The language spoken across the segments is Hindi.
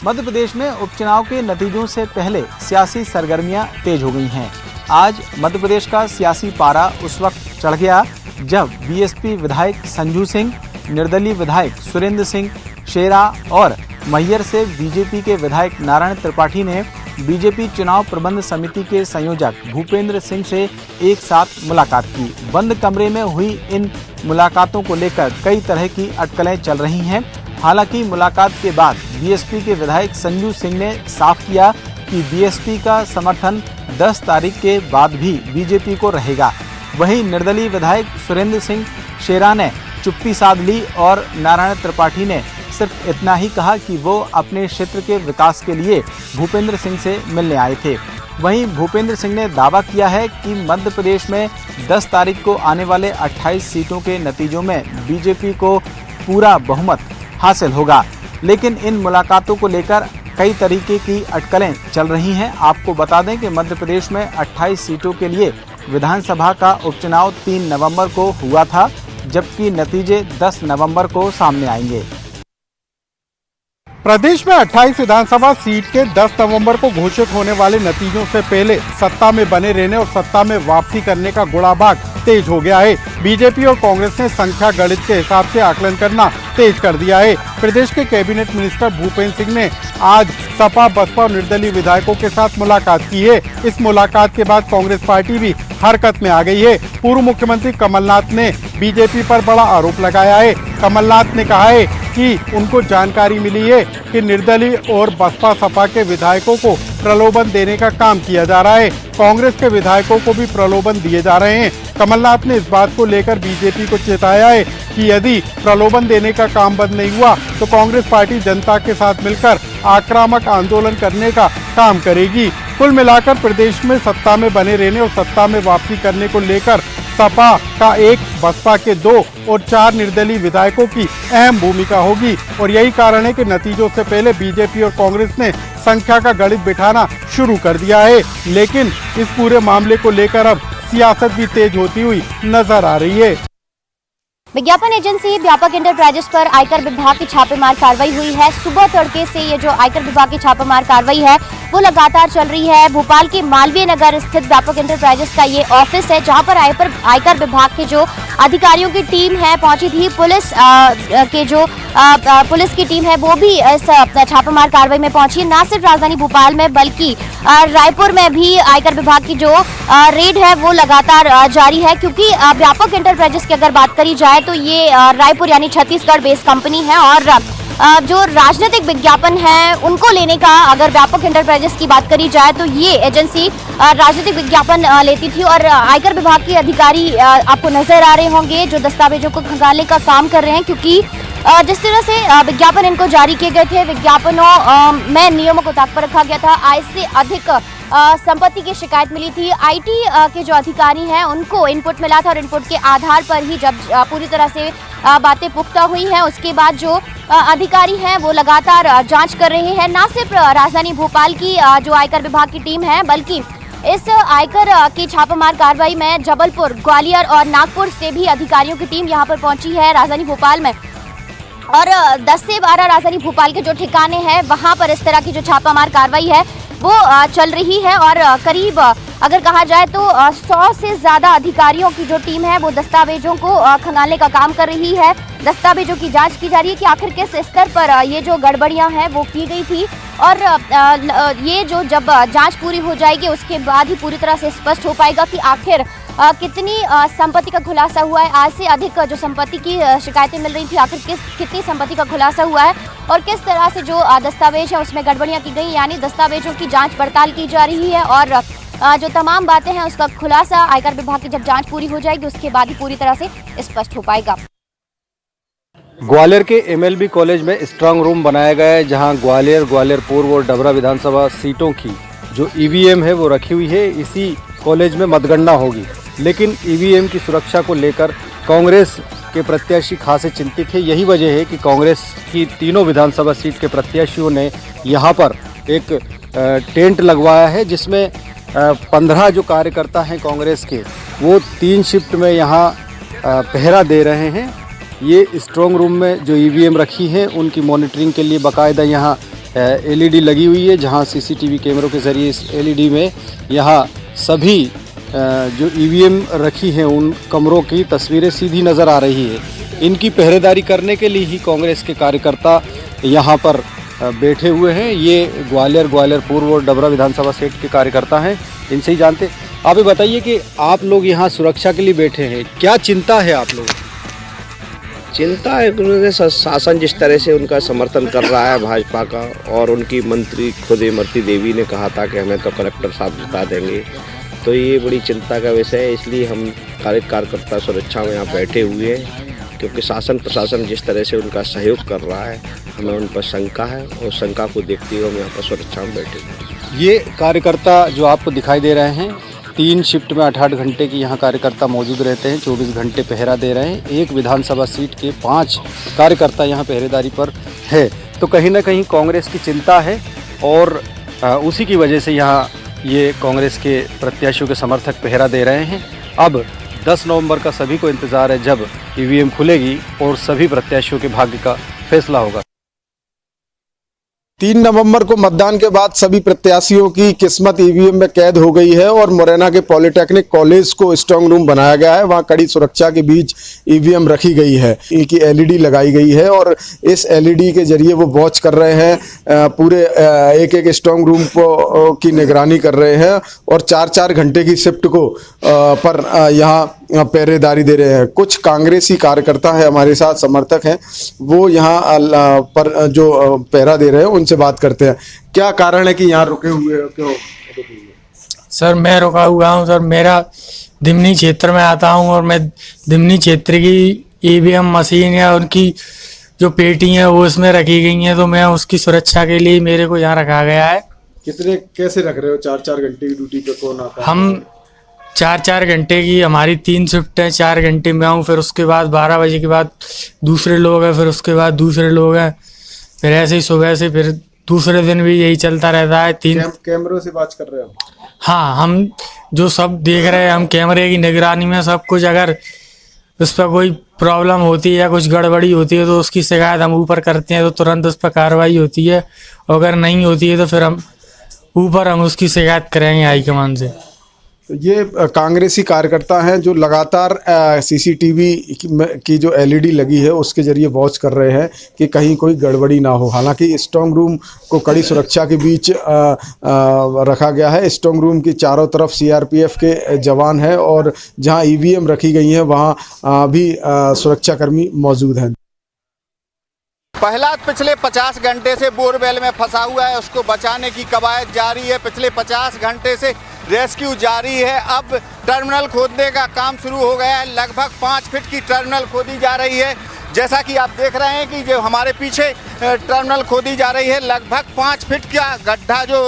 मध्य प्रदेश में उपचुनाव के नतीजों से पहले सियासी सरगर्मियां तेज हो गई हैं। आज मध्य प्रदेश का सियासी पारा उस वक्त चढ़ गया जब बीएसपी विधायक संजू सिंह, निर्दलीय विधायक सुरेंद्र सिंह शेरा और मैहर से बीजेपी के विधायक नारायण त्रिपाठी ने बीजेपी चुनाव प्रबंध समिति के संयोजक भूपेंद्र सिंह से एक साथ मुलाकात की। बंद कमरे में हुई इन मुलाकातों को लेकर कई तरह की अटकलें चल रही हैं। हालांकि मुलाकात के बाद बीएसपी के विधायक संजू सिंह ने साफ किया कि बीएसपी का समर्थन 10 तारीख के बाद भी बीजेपी को रहेगा। वहीं निर्दलीय विधायक सुरेंद्र सिंह शेरा ने चुप्पी साध ली और नारायण त्रिपाठी ने सिर्फ इतना ही कहा कि वो अपने क्षेत्र के विकास के लिए भूपेंद्र सिंह से मिलने आए थे। वहीं भूपेंद्र सिंह ने दावा किया है कि मध्य प्रदेश में 10 तारीख को आने वाले 28 सीटों के नतीजों में बीजेपी को पूरा बहुमत हासिल होगा। लेकिन इन मुलाकातों को लेकर कई तरीके की अटकलें चल रही हैं। आपको बता दें कि मध्य प्रदेश में 28 सीटों के लिए विधानसभा का उपचुनाव 3 नवंबर को हुआ था, जबकि नतीजे 10 नवंबर को सामने आएंगे। प्रदेश में 28 विधानसभा सीट के 10 नवंबर को घोषित होने वाले नतीजों से पहले सत्ता में बने रहने और सत्ता में वापसी करने का गुड़ाबाग तेज हो गया है। बीजेपी और कांग्रेस ने संख्या गणित के हिसाब से आकलन करना तेज कर दिया है। प्रदेश के कैबिनेट मिनिस्टर भूपेंद्र सिंह ने आज सपा, बसपा और निर्दलीय विधायकों के साथ मुलाकात की है। इस मुलाकात के बाद कांग्रेस पार्टी भी हरकत में आ गई है। पूर्व मुख्यमंत्री कमलनाथ ने बीजेपी पर बड़ा आरोप लगाया है। कमलनाथ ने कहा है कि उनको जानकारी मिली है कि निर्दलीय और बसपा सपा के विधायकों को प्रलोभन देने का काम किया जा रहा है। कांग्रेस के विधायकों को भी प्रलोभन दिए जा रहे हैं। कमलनाथ ने इस बात को लेकर बीजेपी को चेताया है कि यदि प्रलोभन देने का काम बंद नहीं हुआ तो कांग्रेस पार्टी जनता के साथ मिलकर आक्रामक आंदोलन करने का काम करेगी। कुल मिलाकर प्रदेश में सत्ता में बने रहने और सत्ता में वापसी करने को लेकर सपा का 1, बसपा के 2 और 4 निर्दलीय विधायकों की अहम भूमिका होगी। और यही कारण है कि नतीजों से पहले बीजेपी और कांग्रेस ने संख्या का गणित बिठाना शुरू कर दिया है। लेकिन इस पूरे मामले को लेकर अब सियासत भी तेज होती हुई नजर आ रही है। विज्ञापन एजेंसी व्यापक इंटरप्राइजेस पर आयकर विभाग की छापेमार कार्रवाई हुई है। सुबह तड़के से ये जो आयकर विभाग की छापेमार कार्रवाई है वो लगातार चल रही है। भोपाल के मालवीय नगर स्थित व्यापक इंटरप्राइजेस का ये ऑफिस है जहां पर आयकर विभाग के जो अधिकारियों की टीम है पहुंची थी। पुलिस की टीम है वो भी इस छापेमार कार्रवाई में पहुंची है। न सिर्फ राजधानी भोपाल में बल्कि रायपुर में भी आयकर विभाग की जो रेड है वो लगातार जारी है, क्योंकि व्यापक इंटरप्राइजेस की अगर बात करी जाए तो ये रायपुर यानी छत्तीसगढ़ बेस्ड कंपनी है और जो राजनीतिक विज्ञापन है उनको लेने का अगर व्यापक इंटरप्राइजेस की बात करी जाए तो ये एजेंसी राजनीतिक विज्ञापन लेती थी। और आयकर विभाग के अधिकारी आपको नजर आ रहे होंगे जो दस्तावेजों को खंगालने का काम कर रहे हैं, क्योंकि जिस तरह से विज्ञापन इनको जारी किए गए थे, विज्ञापनों में नियमों को ताक पर रखा गया था। आय से अधिक संपत्ति की शिकायत मिली थी। आईटी के जो अधिकारी हैं उनको इनपुट मिला था और इनपुट के आधार पर ही जब पूरी तरह से बातें पुख्ता हुई हैं उसके बाद जो अधिकारी हैं वो लगातार जांच कर रहे हैं। न सिर्फ राजधानी भोपाल की जो आयकर विभाग की टीम है बल्कि इस आयकर की छापेमार कार्रवाई में जबलपुर, ग्वालियर और नागपुर से भी अधिकारियों की टीम यहां पर पहुंची है राजधानी भोपाल में। और 10 से 12 राजधानी भोपाल के जो ठिकाने हैं वहां पर इस तरह की जो छापामार कार्रवाई है वो चल रही है। और करीब अगर कहा जाए तो 100 से ज़्यादा अधिकारियों की जो टीम है वो दस्तावेजों को खंगालने का काम कर रही है। दस्तावेजों की जांच की जा रही है कि आखिर किस स्तर पर ये जो गड़बड़ियां हैं वो की गई थी। और ये जो जब जांच पूरी हो जाएगी उसके बाद ही पूरी तरह से स्पष्ट हो पाएगा कि आखिर कितनी संपत्ति का खुलासा हुआ है। आज से अधिक जो संपत्ति की शिकायतें मिल रही थी, आखिर कितनी संपत्ति का खुलासा हुआ है और किस तरह से जो दस्तावेज है उसमें गड़बड़ियां की गई, यानी दस्तावेजों की जांच पड़ताल की जा रही है। और जो तमाम बातें हैं उसका खुलासा आयकर विभाग की जब जांच पूरी हो जाएगी उसके बाद ही पूरी तरह से स्पष्ट हो पाएगा। ग्वालियर के एमएलबी कॉलेज में स्ट्रांग रूम बनाया गया है, जहां ग्वालियर, ग्वालियर पूर्व और डबरा विधानसभा सीटों की जो ईवीएम है वो रखी हुई है। इसी कॉलेज में मतगणना होगी, लेकिन ईवीएम की सुरक्षा को लेकर कांग्रेस के प्रत्याशी खासे चिंतित है। यही वजह है कि कांग्रेस की तीनों विधानसभा सीट के प्रत्याशियों ने यहाँ पर एक टेंट लगवाया है, जिसमें 15 जो कार्यकर्ता हैं कांग्रेस के वो 3 शिफ्ट में यहाँ पहरा दे रहे हैं। ये स्ट्रॉन्ग रूम में जो ईवीएम रखी हैं उनकी मॉनिटरिंग के लिए बाकायदा यहाँ एलईडी लगी हुई है, जहां सीसीटीवी कैमरों के ज़रिए इस एलईडी में यहाँ सभी जो ईवीएम रखी हैं उन कमरों की तस्वीरें सीधी नज़र आ रही है। इनकी पहरेदारी करने के लिए ही कांग्रेस के कार्यकर्ता यहाँ पर बैठे हुए हैं। ये ग्वालियर पूर्व और डबरा विधानसभा सीट के कार्यकर्ता हैं, इनसे ही जानते। आप ये बताइए कि आप लोग यहाँ सुरक्षा के लिए बैठे हैं, क्या चिंता है आप लोग? चिंता है कि शासन जिस तरह से उनका समर्थन कर रहा है भाजपा का, और उनकी मंत्री खुद इमरती देवी ने कहा था कि हमें तो कलेक्टर साहब जिता देंगे, तो ये बड़ी चिंता का विषय है। इसलिए हम कार्यकर्ता सुरक्षा में यहाँ बैठे हुए हैं, क्योंकि शासन प्रशासन जिस तरह से उनका सहयोग कर रहा है, हमें उन पर शंका है, और शंका को देखते हुए हम यहाँ पर सुरक्षा में बैठे हुए हैं। ये कार्यकर्ता जो आपको दिखाई दे रहे हैं 3 शिफ्ट में 8-8 घंटे की यहाँ कार्यकर्ता मौजूद रहते हैं, 24 घंटे पहरा दे रहे हैं। एक विधानसभा सीट के 5 कार्यकर्ता यहाँ पहरेदारी पर है, तो कहीं ना कहीं कांग्रेस की चिंता है, और उसी की वजह से यहाँ ये कांग्रेस के प्रत्याशियों के समर्थक पहरा दे रहे हैं। अब 10 नवंबर का सभी को इंतज़ार है, जब ईवीएम खुलेगी और सभी प्रत्याशियों के भाग्य का फैसला होगा। 3 नवंबर को मतदान के बाद सभी प्रत्याशियों की किस्मत ईवीएम में कैद हो गई है और मुरैना के पॉलिटेक्निक कॉलेज को स्ट्रांग रूम बनाया गया है। वहां कड़ी सुरक्षा के बीच ईवीएम रखी गई है, इनकी एलईडी लगाई गई है और इस एलईडी के जरिए वो वॉच कर रहे हैं, पूरे एक स्ट्रांग रूम को की निगरानी कर रहे हैं और 4-4 घंटे की शिफ्ट को पर यहाँ पहरेदारी दे रहे हैं। कुछ कांग्रेसी कार्यकर्ता है हमारे साथ, समर्थक हैं, वो यहाँ पर जो पहरा दे रहे हैं उनसे बात करते हैं। क्या कारण है कि यहाँ रुके हुए हो? क्यों? सर मैं रुका हुआ हूँ सर, मेरा दिमनी क्षेत्र में आता हूँ और मैं दिमनी क्षेत्र की ईवीएम मशीन या उनकी जो पेटी है वो इसमें रखी गई हैं, तो मैं उसकी सुरक्षा के लिए मेरे को यहाँ रखा गया है। कैसे रख रहे हो? 4-4 घंटे की ड्यूटी पे कौन आता है? हम 4-4 घंटे की, हमारी 3 शिफ्ट है, 4 घंटे में आऊँ, फिर उसके बाद 12 बजे के बाद दूसरे लोग हैं, फिर उसके बाद दूसरे लोग हैं, फिर ऐसे ही सुबह से फिर दूसरे दिन भी यही चलता रहता है। 3 कैमरों से बात कर रहे हो? हाँ, हम जो सब देख रहे हैं, हम कैमरे की निगरानी में सब कुछ, अगर उस पर कोई प्रॉब्लम होती है या कुछ गड़बड़ी होती है तो उसकी शिकायत हम ऊपर करते हैं, तो तुरंत उस पर कार्रवाई होती है। अगर नहीं होती है तो फिर हम उसकी शिकायत करेंगे हाईकमान से। तो ये कांग्रेसी कार्यकर्ता हैं जो लगातार सीसीटीवी की जो एलईडी लगी है उसके जरिए वॉच कर रहे हैं कि कहीं कोई गड़बड़ी ना हो। हालांकि स्ट्रांग रूम को कड़ी सुरक्षा के बीच रखा गया है। स्ट्रांग रूम की चारों तरफ सीआरपीएफ के जवान हैं और जहां ईवीएम रखी गई हैं वहां भी सुरक्षाकर्मी मौजूद हैं। प्रहलाद पिछले 50 घंटे से बोरवेल में फंसा हुआ है, उसको बचाने की कवायद जारी है। पिछले 50 घंटे से रेस्क्यू जारी है। अब टर्मिनल खोदने का काम शुरू हो गया है। लगभग 5 फीट की टर्मिनल खोदी जा रही है। जैसा कि आप देख रहे हैं कि जो हमारे पीछे टर्मिनल खोदी जा रही है, लगभग 5 फीट का गड्ढा जो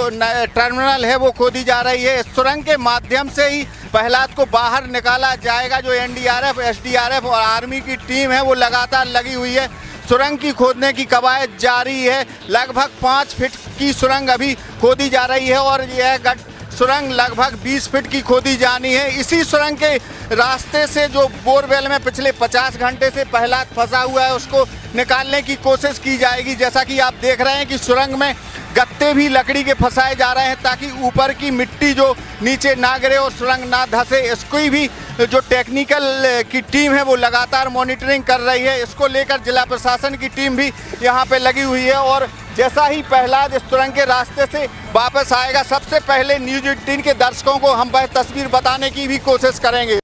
टर्मिनल है वो खोदी जा रही है। सुरंग के माध्यम से ही प्रहलाद को बाहर निकाला जाएगा। जो एनडीआरएफ, एसडीआरएफ और आर्मी की टीम है वो लगातार लगी हुई है। सुरंग की खोदने की कवायद जारी है। लगभग 5 फीट की सुरंग अभी खोदी जा रही है और यह सुरंग लगभग 20 फीट की खोदी जानी है। इसी सुरंग के रास्ते से जो बोरवेल में पिछले 50 घंटे से प्रहलाद फंसा हुआ है उसको निकालने की कोशिश की जाएगी। जैसा कि आप देख रहे हैं कि सुरंग में गत्ते भी लकड़ी के फंसाए जा रहे हैं ताकि ऊपर की मिट्टी जो नीचे ना गिरे और सुरंग ना धंसे। इसको भी जो टेक्निकल की टीम है वो लगातार मॉनिटरिंग कर रही है। इसको लेकर जिला प्रशासन की टीम भी यहाँ पे लगी हुई है और जैसा ही प्रहलाद इस सुरंग के रास्ते से वापस आएगा, सबसे पहले न्यूज़ 18 के दर्शकों को हम वह तस्वीर बताने की भी कोशिश करेंगे।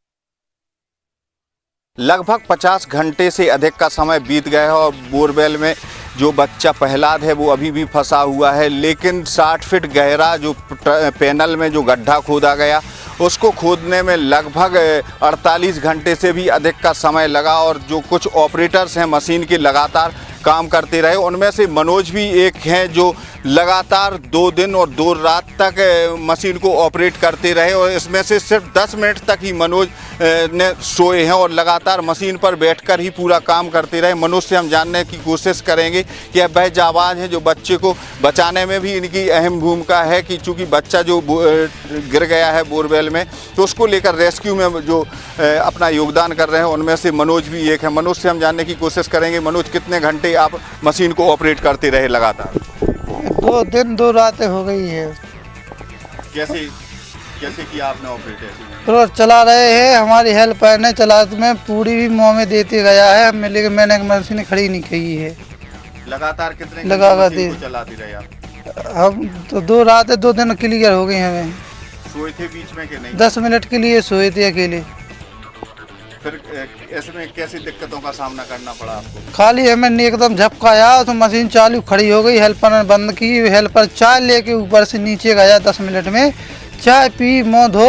लगभग 50 घंटे से अधिक का समय बीत गया है और बोरवेल में जो बच्चा प्रहलाद है वो अभी भी फंसा हुआ है। लेकिन 60 फीट गहरा जो पैनल में जो गड्ढा खोदा गया उसको खोदने में लगभग 48 घंटे से भी अधिक का समय लगा और जो कुछ ऑपरेटर्स हैं मशीन के लगातार काम करते रहे। उनमें से मनोज भी एक हैं जो लगातार 2 दिन और 2 रात तक मशीन को ऑपरेट करते रहे और इसमें से सिर्फ 10 मिनट तक ही मनोज ने सोए हैं और लगातार मशीन पर बैठकर ही पूरा काम करते रहे। मनोज से हम जानने की कोशिश करेंगे कि अब वह जाबाज हैं जो बच्चे को बचाने में भी इनकी अहम भूमिका है कि चूँकि बच्चा जो गिर गया है बोरवेल में तो उसको लेकर रेस्क्यू में जो अपना योगदान कर रहे हैं उनमें से मनोज भी एक है। मनोज से हम जानने की कोशिश करेंगे। मनोज, कितने घंटे आप मशीन को ऑपरेट करते रहे लगातार? 2 दिन 2 रातें हो गई है। कैसे किया आपने ऑपरेट? तो चला रहे हैं, हमारी हेल्पर ने चला में पूरी भी मुँह में देते गया है, लेकिन मैंने मशीन खड़ी नहीं की है। लगातार कितने लगातार चलाती रहे आप? हम तो 2 रातें 2 दिन क्लियर हो गई हमें। सोए थे बीच में कि नहीं? 10 मिनट के लिए सोए थे अकेले। फिर इसमें कैसी दिक्कतों का सामना करना पड़ा आपको? खाली हमें एकदम झपकाया तो मशीन चालू खड़ी हो गई, हेल्पर ने बंद की। हेल्पर चाय लेके ऊपर से नीचे गया, 10 मिनट में चाय पी मुँह धो,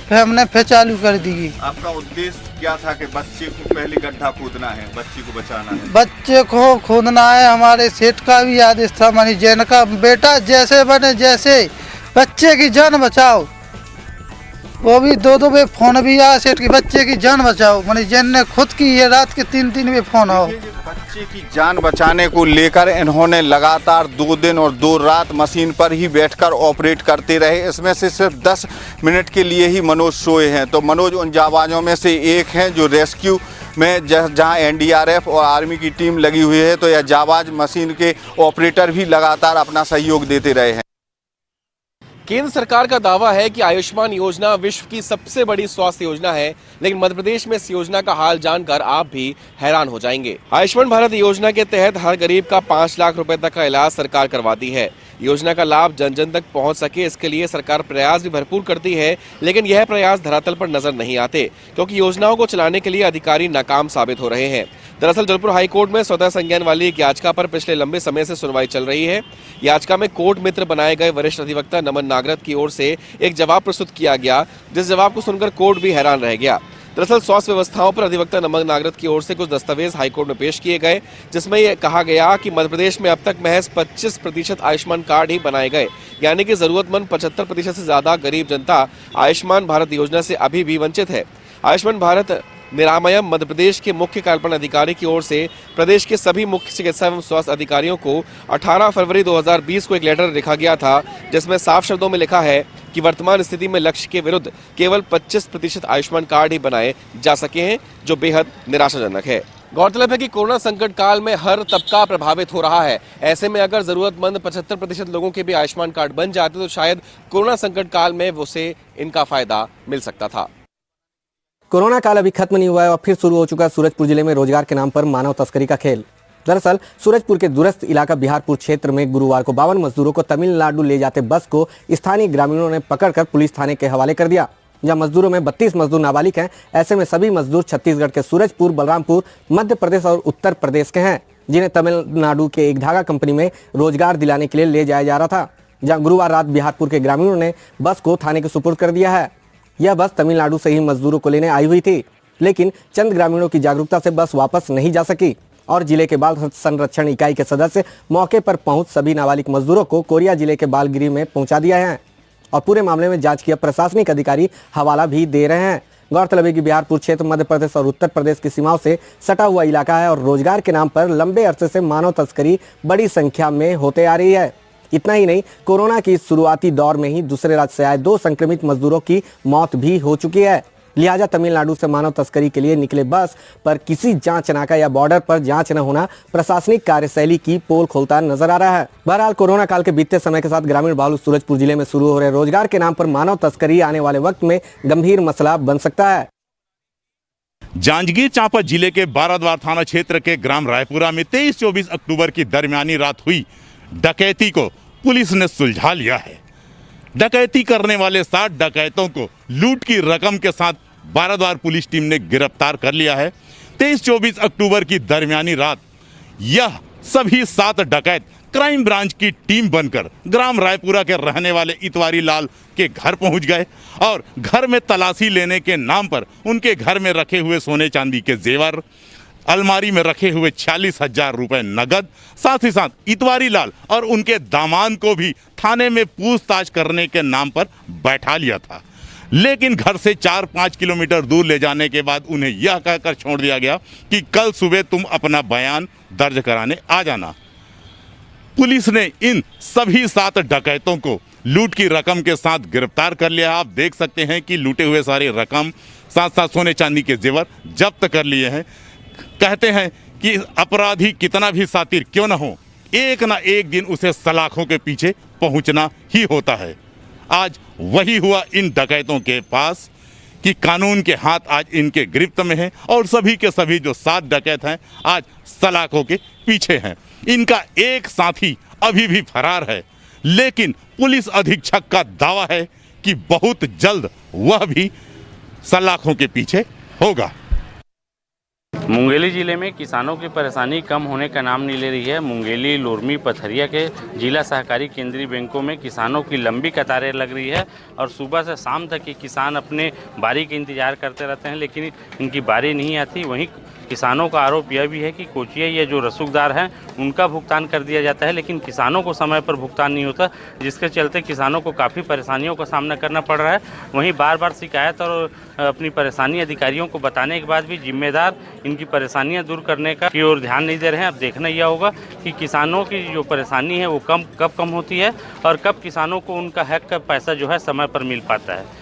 फिर हमने फिर चालू कर दी। आपका उद्देश्य क्या था कि बच्चे को पहले गड्ढा खोदना है, बच्ची को बचाना है? बच्चे को खोदना है। हमारे सेठ का भी आदेश था, मनी जैन का, बेटा जैसे बने जैसे बच्चे की जान बचाओ। वो भी 2 वे फोन भी आया सेठ की, बच्चे की जान बचाओ। मनी जैन ने खुद की ये रात के 3 वे फोन आओ। बच्चे की जान बचाने को लेकर इन्होंने लगातार 2 दिन और 2 रात मशीन पर ही बैठकर ऑपरेट करते रहे। इसमें से सिर्फ 10 मिनट के लिए ही मनोज सोए हैं। तो मनोज उन जाबाजों में से एक हैं जो रेस्क्यू में जहां एनडीआरएफ और आर्मी की टीम लगी हुई है, तो यह जाबाज मशीन के ऑपरेटर भी लगातार अपना सहयोग देते रहे हैं। केंद्र सरकार का दावा है कि आयुष्मान योजना विश्व की सबसे बड़ी स्वास्थ्य योजना है, लेकिन मध्य प्रदेश में इस योजना का हाल जानकर आप भी हैरान हो जाएंगे। आयुष्मान भारत योजना के तहत हर गरीब का 5 लाख रुपए तक का इलाज सरकार करवाती है। योजना का लाभ जन जन तक पहुंच सके, इसके लिए सरकार प्रयास भी भरपूर करती है, लेकिन यह प्रयास धरातल पर नजर नहीं आते, क्योंकि योजनाओं को चलाने के लिए अधिकारी नाकाम साबित हो रहे हैं। दरअसल जबलपुर हाईकोर्ट में स्वतः संज्ञान वाली एक याचिका पर पिछले लंबे समय से सुनवाई चल रही है। याचिका में कोर्ट मित्र बनाए गए वरिष्ठ अधिवक्ता नमन नागरथ की ओर से एक जवाब प्रस्तुत किया गया, जिस जवाब को सुनकर कोर्ट भी हैरान रह गया। दरअसल स्वास्थ्य व्यवस्थाओं पर अधिवक्ता नमन नागरथ की ओर से कुछ दस्तावेज हाईकोर्ट में पेश किए गए, जिसमें यह कहा गया कि मध्य प्रदेश में अब तक महज 25% आयुष्मान कार्ड ही बनाए गए, यानी कि जरूरतमंद 75% से ज्यादा गरीब जनता आयुष्मान भारत योजना से अभी भी वंचित है। आयुष्मान भारत निरामयम मध्य प्रदेश के मुख्य कार्यपालन अधिकारी की ओर से प्रदेश के सभी मुख्य चिकित्सा एवं स्वास्थ्य अधिकारियों को 18 फरवरी 2020 को एक लेटर लिखा गया था, जिसमें साफ शब्दों में लिखा है कि वर्तमान स्थिति में लक्ष्य के विरुद्ध केवल 25% आयुष्मान कार्ड ही बनाए जा सके हैं, जो बेहद निराशाजनक है। गौरतलब है कि कोरोना संकट काल में हर तबका प्रभावित हो रहा है। ऐसे में अगर जरूरतमंद 75% लोगों के भी आयुष्मान कार्ड बन जाते तो शायद कोरोना संकट काल में उसे इनका फायदा मिल सकता था। कोरोना काल अभी खत्म नहीं हुआ है और फिर शुरू हो चुका सूरजपुर जिले में रोजगार के नाम पर मानव तस्करी का खेल। दरअसल सूरजपुर के दूरस्थ इलाका बिहारपुर क्षेत्र में गुरुवार को 52 मजदूरों को तमिलनाडु ले जाते बस को स्थानीय ग्रामीणों ने पकड़कर पुलिस थाने के हवाले कर दिया। जहां मजदूरों में 32 मजदूर नाबालिग हैं, ऐसे में सभी मजदूर छत्तीसगढ़ के सूरजपुर, बलरामपुर, मध्य प्रदेश और उत्तर प्रदेश के हैं, जिन्हें तमिलनाडु के एक धागा कंपनी में रोजगार दिलाने के लिए ले जाया जा रहा था। जहाँ गुरुवार रात बिहारपुर के ग्रामीणों ने बस को थाने के सुपुर्द कर दिया है। यह बस तमिलनाडु से ही मजदूरों को लेने आई हुई थी, लेकिन चंद ग्रामीणों की जागरूकता से बस वापस नहीं जा सकी और जिले के बाल संरक्षण इकाई के सदस्य मौके पर पहुंच सभी नाबालिग मजदूरों को कोरिया जिले के बालगिरी में पहुंचा दिया है और पूरे मामले में जांच किया प्रशासनिक अधिकारी हवाला भी दे रहे हैं। गौरतलब है कि बिहारपुर क्षेत्र मध्य प्रदेश और उत्तर प्रदेश की सीमाओं से सटा हुआ इलाका है और रोजगार के नाम पर लंबे अरसे से मानव तस्करी बड़ी संख्या में होते आ रही है। इतना ही नहीं, कोरोना की शुरुआती दौर में ही दूसरे राज्य से आए 2 संक्रमित मजदूरों की मौत भी हो चुकी है। लिहाजा तमिलनाडु से मानव तस्करी के लिए निकले बस पर किसी जांच नाका या बॉर्डर पर जांच न होना प्रशासनिक कार्यशैली की पोल खोलता नजर आ रहा है। बहरहाल कोरोना काल के बीतते समय के साथ ग्रामीण बाहुल सूरजपुर जिले में शुरू हो रहे रोजगार के नाम पर मानव तस्करी आने वाले वक्त में गंभीर मसला बन सकता है। जांजगीर चांपा जिले के बाराद्वार थाना क्षेत्र के ग्राम रायपुरा में 23-24 अक्टूबर की दरमियानी रात हुई डकैती को पुलिस ने सुलझा लिया है। डकैती करने वाले 7 डकैतों को लूट की रकम के साथ बाराद्वार पुलिस टीम ने गिरफ्तार कर लिया है। 23-24 अक्टूबर की दरमियानी रात यह सभी 7 डकैत क्राइम ब्रांच की टीम बनकर ग्राम रायपुरा के रहने वाले इतवारी लाल के घर पहुंच गए और घर में तलाशी लेने के नाम पर उनके घर में रखे हुए सोने चांदी के जेवर, अलमारी में रखे हुए 46,000 रुपए नगद, साथ ही साथ इतवारी लाल और उनके दामाद को भी थाने में पूछताछ करने के नाम पर बैठा लिया था। लेकिन घर से 4-5 किलोमीटर दूर ले जाने के बाद उन्हें यह कहकर छोड़ दिया गया कि कल सुबह तुम अपना बयान दर्ज कराने आ जाना। पुलिस ने इन सभी 7 डकैतों को लूट की रकम के साथ गिरफ्तार कर लिया। आप देख सकते हैं कि लूटे हुए सारे रकम साथ साथ सोने चांदी के जेवर जब्त कर लिए हैं। कहते हैं कि अपराधी कितना भी सातिर क्यों न हो, एक ना एक दिन उसे सलाखों के पीछे पहुंचना ही होता है। आज वही हुआ इन डकैतों के पास कि कानून के हाथ आज इनके गिरफ्त में हैं और सभी के सभी जो 7 डकैत हैं आज सलाखों के पीछे हैं। इनका एक साथी अभी भी फरार है, लेकिन पुलिस अधीक्षक का दावा है कि बहुत जल्द वह भी सलाखों के पीछे होगा। मुंगेली जिले में किसानों की परेशानी कम होने का नाम नहीं ले रही है। मुंगेली, लोरमी, पथरिया के जिला सहकारी केंद्रीय बैंकों में किसानों की लंबी कतारें लग रही है और सुबह से शाम तक ये किसान अपने बारी के इंतजार करते रहते हैं, लेकिन इनकी बारी नहीं आती। वहीं किसानों का आरोप यह भी है कि कोचिया या जो रसूखदार हैं उनका भुगतान कर दिया जाता है, लेकिन किसानों को समय पर भुगतान नहीं होता, जिसके चलते किसानों को काफ़ी परेशानियों का सामना करना पड़ रहा है। वहीं बार बार शिकायत और अपनी परेशानी अधिकारियों को बताने के बाद भी जिम्मेदार इनकी परेशानियां दूर करने का की ओर ध्यान नहीं दे रहे हैं। अब देखना यह होगा कि किसानों की जो परेशानी है वो कब कम होती है और कब किसानों को उनका हक का पैसा जो है समय पर मिल पाता है।